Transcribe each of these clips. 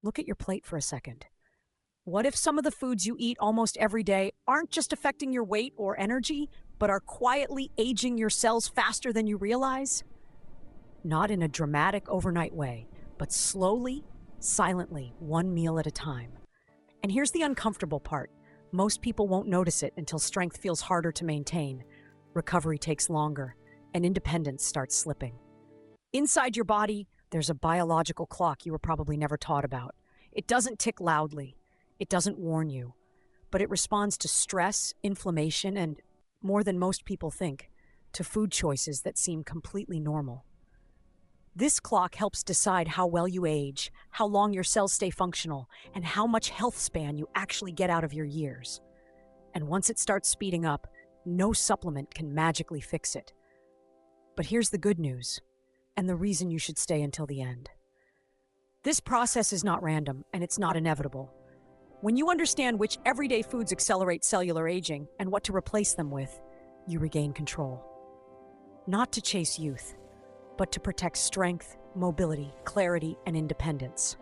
Look at your plate for a second. What if some of the foods you eat almost every day aren't just affecting your weight or energy, but are quietly aging your cells faster than you realize? Not in a dramatic overnight way, but slowly, silently, one meal at a time. And here's the uncomfortable part. Most people won't notice it until strength feels harder to maintain, recovery takes longer, and independence starts slipping. Inside your body, there's a biological clock you were probably never taught about. It doesn't tick loudly. It doesn't warn you. But it responds to stress, inflammation, and, more than most people think, to food choices that seem completely normal. This clock helps decide how well you age, how long your cells stay functional, and how much health span you actually get out of your years. And once it starts speeding up, no supplement can magically fix it. But here's the good news, and the reason you should stay until the end. This process is not random, and it's not inevitable. When you understand which everyday foods accelerate cellular aging and what to replace them with, you regain control. Not to chase youth, but to protect strength, mobility, clarity, and independence.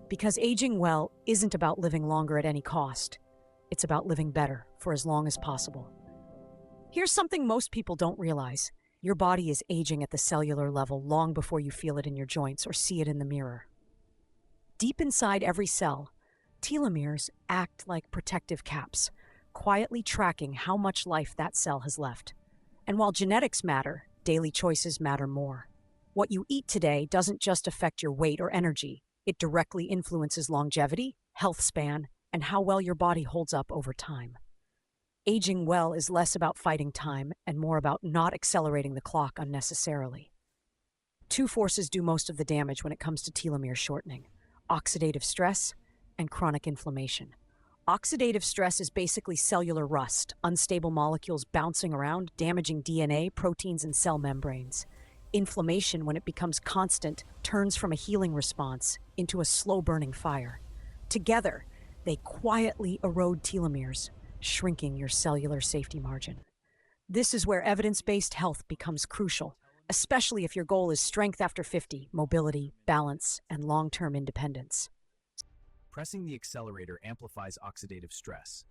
Because aging well isn't about living longer at any cost. It's about living better for as long as possible. Here's something most people don't realize. Your body is aging at the cellular level long before you feel it in your joints or see it in the mirror. Deep inside every cell, telomeres act like protective caps, quietly tracking how much life that cell has left. And while genetics matter, daily choices matter more. What you eat today doesn't just affect your weight or energy. It directly influences longevity, health span, and how well your body holds up over time. Aging well is less about fighting time and more about not accelerating the clock unnecessarily. Two forces do most of the damage when it comes to telomere shortening: oxidative stress and chronic inflammation. Oxidative stress is basically cellular rust, unstable molecules bouncing around, damaging DNA, proteins, and cell membranes. Inflammation, when it becomes constant, turns from a healing response into a slow-burning fire. Together, they quietly erode telomeres, shrinking your cellular safety margin. This is where evidence-based health becomes crucial, especially if your goal is strength after 50, mobility, balance, and long-term independence. Pressing the accelerator amplifies oxidative stress,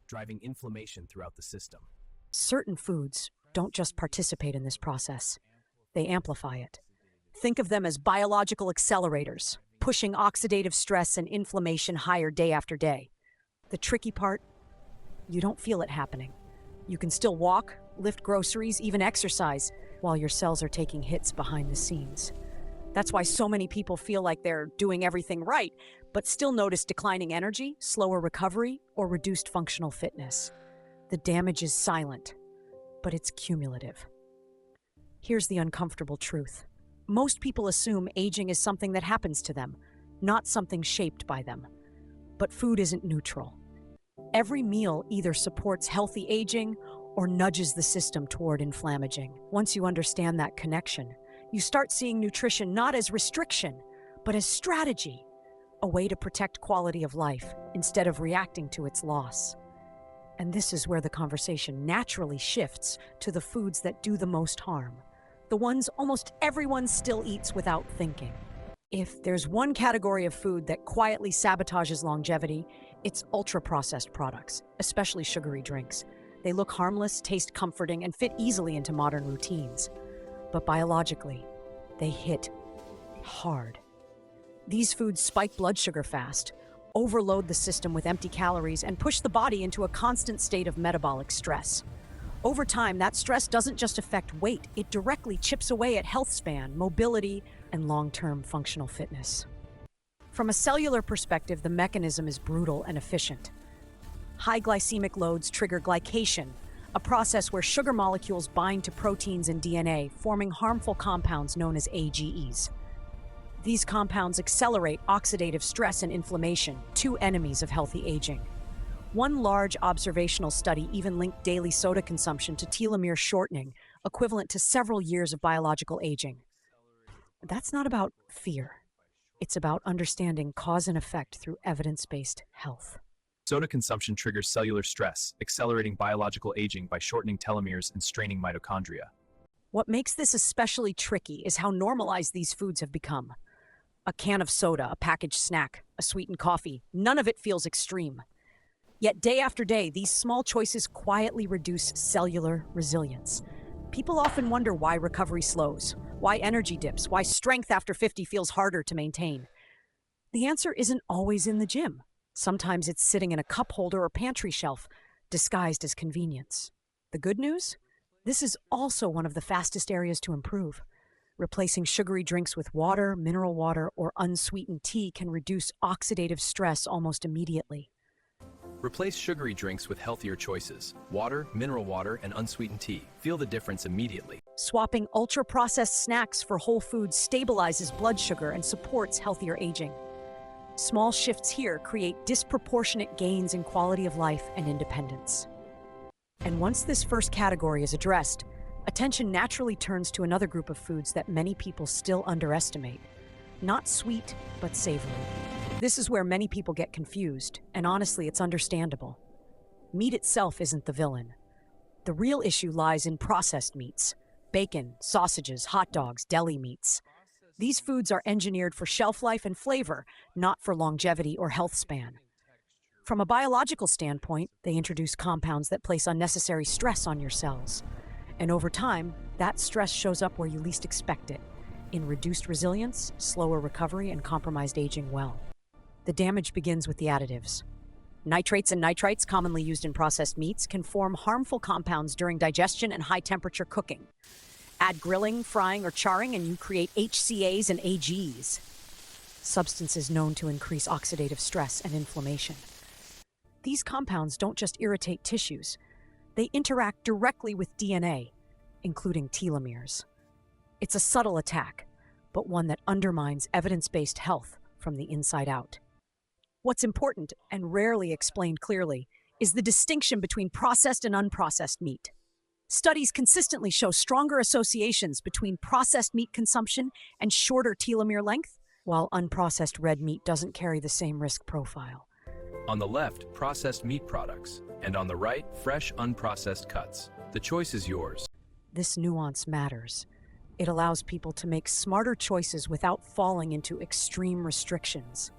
driving inflammation throughout the system. Certain foods don't just participate in this process, they amplify it. Think of them as biological accelerators, pushing oxidative stress and inflammation higher day after day. The tricky part? You don't feel it happening. You can still walk, lift groceries, even exercise, while your cells are taking hits behind the scenes. That's why so many people feel like they're doing everything right, but still notice declining energy, slower recovery, or reduced functional fitness. The damage is silent, but it's cumulative. Here's the uncomfortable truth. Most people assume aging is something that happens to them, not something shaped by them. But food isn't neutral. Every meal either supports healthy aging or nudges the system toward inflammaging. Once you understand that connection, you start seeing nutrition not as restriction, but as strategy, a way to protect quality of life instead of reacting to its loss. And this is where the conversation naturally shifts to the foods that do the most harm, the ones almost everyone still eats without thinking. If there's one category of food that quietly sabotages longevity, it's ultra-processed products, especially sugary drinks. They look harmless, taste comforting, and fit easily into modern routines. But biologically, they hit hard. These foods spike blood sugar fast, overload the system with empty calories, and push the body into a constant state of metabolic stress. Over time, that stress doesn't just affect weight, it directly chips away at health span, mobility, and long-term functional fitness. From a cellular perspective, the mechanism is brutal and efficient. High glycemic loads trigger glycation, a process where sugar molecules bind to proteins in DNA, forming harmful compounds known as AGEs. These compounds accelerate oxidative stress and inflammation, two enemies of healthy aging. One large observational study even linked daily soda consumption to telomere shortening, equivalent to several years of biological aging. That's not about fear. It's about understanding cause and effect through evidence-based health. Soda consumption triggers cellular stress, accelerating biological aging by shortening telomeres and straining mitochondria. What makes this especially tricky is how normalized these foods have become. A can of soda, a packaged snack, a sweetened coffee, none of it feels extreme. Yet day after day, these small choices quietly reduce cellular resilience. People often wonder why recovery slows, why energy dips, why strength after 50 feels harder to maintain. The answer isn't always in the gym. Sometimes it's sitting in a cup holder or pantry shelf, disguised as convenience. The good news? This is also one of the fastest areas to improve. Replacing sugary drinks with water, mineral water, or unsweetened tea can reduce oxidative stress almost immediately. Replace sugary drinks with healthier choices. Water, mineral water, and unsweetened tea. Feel the difference immediately. Swapping ultra-processed snacks for whole foods stabilizes blood sugar and supports healthier aging. Small shifts here create disproportionate gains in quality of life and independence. And once this first category is addressed, attention naturally turns to another group of foods that many people still underestimate. Not sweet, but savory. This is where many people get confused, and honestly, it's understandable. Meat itself isn't the villain. The real issue lies in processed meats: bacon, sausages, hot dogs, deli meats. These foods are engineered for shelf life and flavor, not for longevity or health span. From a biological standpoint, they introduce compounds that place unnecessary stress on your cells. And over time, that stress shows up where you least expect it, in reduced resilience, slower recovery, and compromised aging well. The damage begins with the additives. Nitrates and nitrites, commonly used in processed meats, can form harmful compounds during digestion and high-temperature cooking. Add grilling, frying, or charring, and you create HCAs and AGs, substances known to increase oxidative stress and inflammation. These compounds don't just irritate tissues, they interact directly with DNA, including telomeres. It's a subtle attack, but one that undermines evidence-based health from the inside out. What's important, and rarely explained clearly, is the distinction between processed and unprocessed meat. Studies consistently show stronger associations between processed meat consumption and shorter telomere length, while unprocessed red meat doesn't carry the same risk profile. On the left, processed meat products, and on the right, fresh, unprocessed cuts. The choice is yours. This nuance matters. It allows people to make smarter choices without falling into extreme restrictions.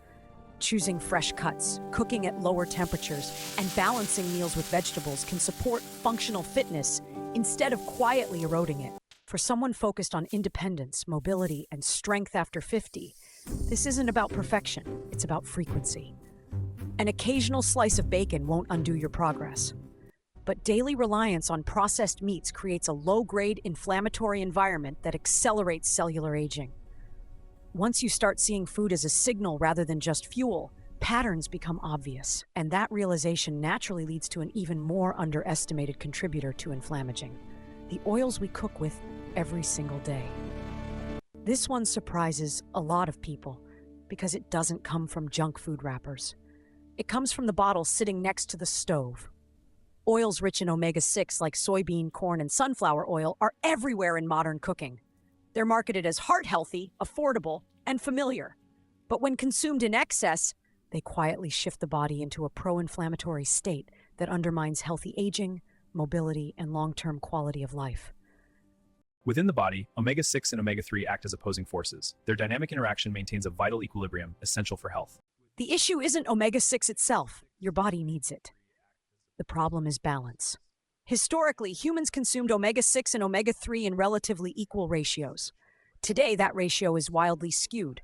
Choosing fresh cuts, cooking at lower temperatures, and balancing meals with vegetables can support functional fitness instead of quietly eroding it. For someone focused on independence, mobility, and strength after 50, this isn't about perfection, it's about frequency. An occasional slice of bacon won't undo your progress. But daily reliance on processed meats creates a low-grade inflammatory environment that accelerates cellular aging. Once you start seeing food as a signal rather than just fuel, patterns become obvious, and that realization naturally leads to an even more underestimated contributor to inflammaging: the oils we cook with every single day. This one surprises a lot of people because it doesn't come from junk food wrappers. It comes from the bottle sitting next to the stove. Oils rich in omega-6 like soybean, corn, and sunflower oil are everywhere in modern cooking. They're marketed as heart-healthy, affordable, and familiar. But when consumed in excess, they quietly shift the body into a pro-inflammatory state that undermines healthy aging, mobility, and long-term quality of life. Within the body, omega-6 and omega-3 act as opposing forces. Their dynamic interaction maintains a vital equilibrium essential for health. The issue isn't omega-6 itself. Your body needs it. The problem is balance. Historically, humans consumed omega-6 and omega-3 in relatively equal ratios. Today, that ratio is wildly skewed.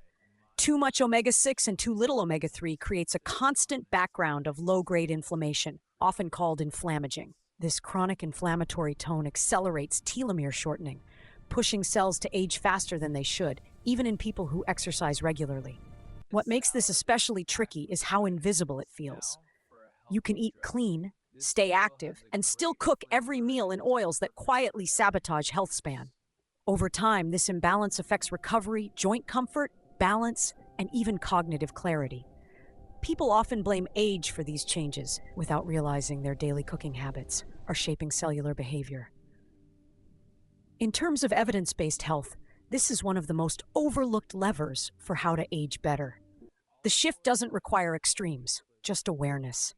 Too much omega-6 and too little omega-3 creates a constant background of low-grade inflammation, often called inflammaging. This chronic inflammatory tone accelerates telomere shortening, pushing cells to age faster than they should, even in people who exercise regularly. What makes this especially tricky is how invisible it feels. You can eat clean, stay active, and still cook every meal in oils that quietly sabotage Healthspan. Over time, this imbalance affects recovery, joint comfort, balance, and even cognitive clarity. People often blame age for these changes without realizing their daily cooking habits are shaping cellular behavior. In terms of evidence-based health, this is one of the most overlooked levers for how to age better. The shift doesn't require extremes, just awareness.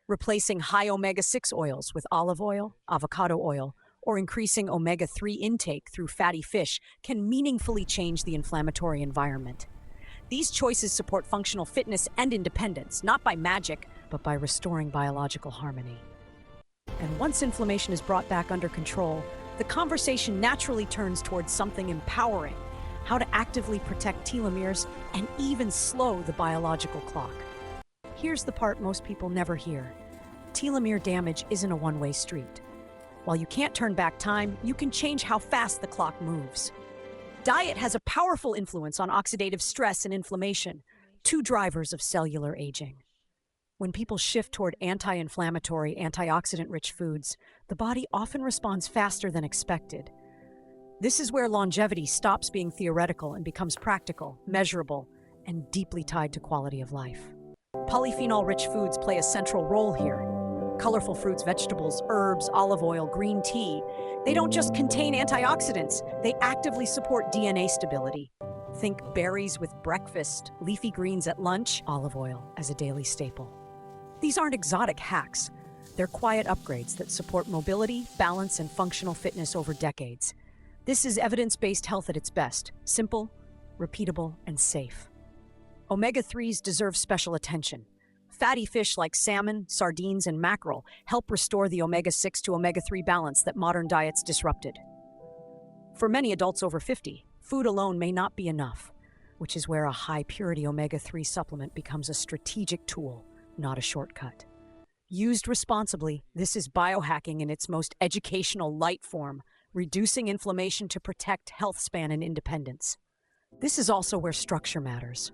Replacing high omega-6 oils with olive oil, avocado oil, or increasing omega-3 intake through fatty fish can meaningfully change the inflammatory environment. These choices support functional fitness and independence, not by magic, but by restoring biological harmony. And once inflammation is brought back under control, the conversation naturally turns towards something empowering: how to actively protect telomeres and even slow the biological clock. Here's the part most people never hear. Telomere damage isn't a one-way street. While you can't turn back time, you can change how fast the clock moves. Diet has a powerful influence on oxidative stress and inflammation, two drivers of cellular aging. When people shift toward anti-inflammatory, antioxidant-rich foods, the body often responds faster than expected. This is where longevity stops being theoretical and becomes practical, measurable, and deeply tied to quality of life. Polyphenol-rich foods play a central role here. Colorful fruits, vegetables, herbs, olive oil, green tea. They don't just contain antioxidants, they actively support DNA stability. Think berries with breakfast, leafy greens at lunch, olive oil as a daily staple. These aren't exotic hacks. They're quiet upgrades that support mobility, balance, and functional fitness over decades. This is evidence-based health at its best: simple, repeatable, and safe. Omega-3s deserve special attention. Fatty fish like salmon, sardines, and mackerel help restore the omega-6 to omega-3 balance that modern diets disrupted. For many adults over 50, food alone may not be enough, which is where a high-purity omega-3 supplement becomes a strategic tool, not a shortcut. Used responsibly, this is biohacking in its most educational light form, reducing inflammation to protect healthspan and independence. This is also where structure matters.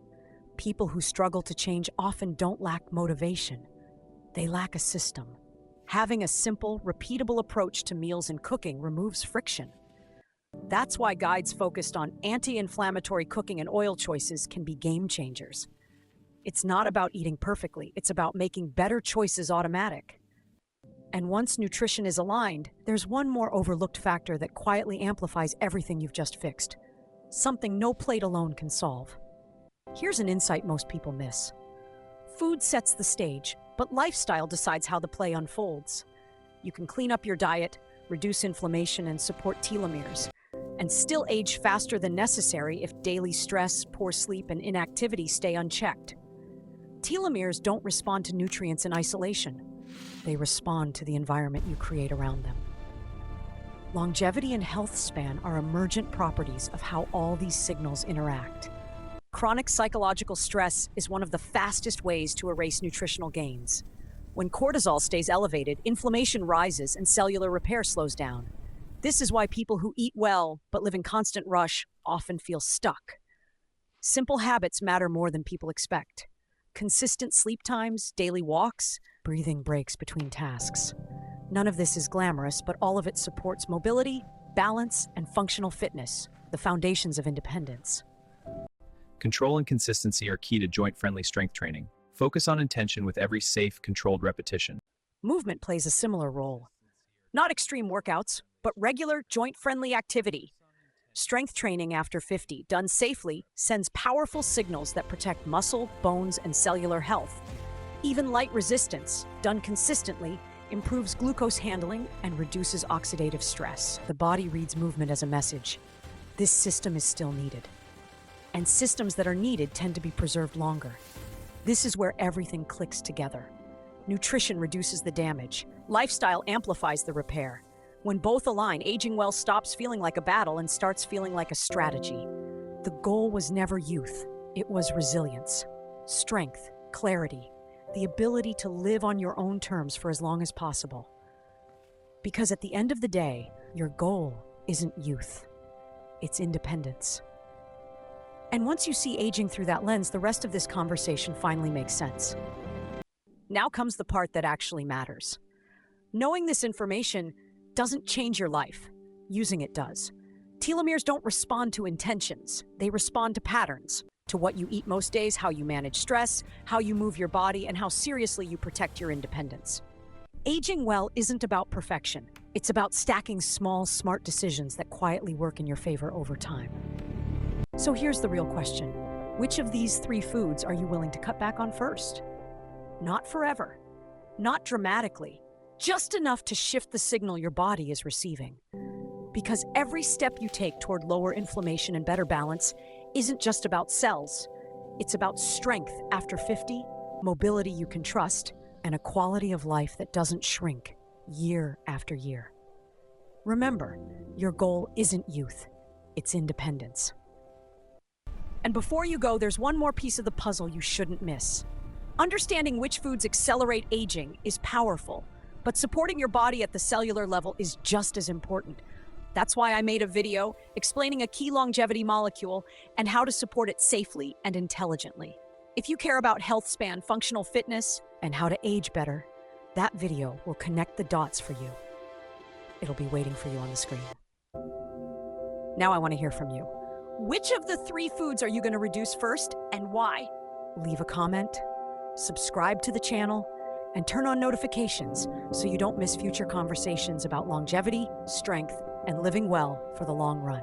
People who struggle to change often don't lack motivation. They lack a system. Having a simple, repeatable approach to meals and cooking removes friction. That's why guides focused on anti-inflammatory cooking and oil choices can be game changers. It's not about eating perfectly, it's about making better choices automatic. And once nutrition is aligned, there's one more overlooked factor that quietly amplifies everything you've just fixed. Something no plate alone can solve. Here's an insight most people miss. Food sets the stage, but lifestyle decides how the play unfolds. You can clean up your diet, reduce inflammation, and support telomeres, and still age faster than necessary if daily stress, poor sleep, and inactivity stay unchecked. Telomeres don't respond to nutrients in isolation. They respond to the environment you create around them. Longevity and health span are emergent properties of how all these signals interact. Chronic psychological stress is one of the fastest ways to erase nutritional gains. When cortisol stays elevated, inflammation rises and cellular repair slows down. This is why people who eat well but live in constant rush often feel stuck. Simple habits matter more than people expect. Consistent sleep times, daily walks, breathing breaks between tasks. None of this is glamorous, but all of it supports mobility, balance, and functional fitness, the foundations of independence. Control and consistency are key to joint-friendly strength training. Focus on intention with every safe, controlled repetition. Movement plays a similar role. Not extreme workouts, but regular, joint-friendly activity. Strength training after 50, done safely, sends powerful signals that protect muscle, bones, and cellular health. Even light resistance, done consistently, improves glucose handling and reduces oxidative stress. The body reads movement as a message. This system is still needed. And systems that are needed tend to be preserved longer. This is where everything clicks together. Nutrition reduces the damage. Lifestyle amplifies the repair. When both align, aging well stops feeling like a battle and starts feeling like a strategy. The goal was never youth. It was resilience, strength, clarity, the ability to live on your own terms for as long as possible. Because at the end of the day, your goal isn't youth. It's independence. And once you see aging through that lens, the rest of this conversation finally makes sense. Now comes the part that actually matters. Knowing this information doesn't change your life. Using it does. Telomeres don't respond to intentions. They respond to patterns, to what you eat most days, how you manage stress, how you move your body, and how seriously you protect your independence. Aging well isn't about perfection. It's about stacking small, smart decisions that quietly work in your favor over time. So here's the real question. Which of these 3 foods are you willing to cut back on first? Not forever. Not dramatically. Just enough to shift the signal your body is receiving. Because every step you take toward lower inflammation and better balance isn't just about cells. It's about strength after 50, mobility you can trust, and a quality of life that doesn't shrink year after year. Remember, your goal isn't youth, it's independence. And before you go, there's one more piece of the puzzle you shouldn't miss. Understanding which foods accelerate aging is powerful, but supporting your body at the cellular level is just as important. That's why I made a video explaining a key longevity molecule and how to support it safely and intelligently. If you care about Healthspan, functional fitness, and how to age better, that video will connect the dots for you. It'll be waiting for you on the screen. Now I want to hear from you. Which of the 3 foods are you going to reduce first and why? Leave a comment, subscribe to the channel, and turn on notifications so you don't miss future conversations about longevity, strength, and living well for the long run.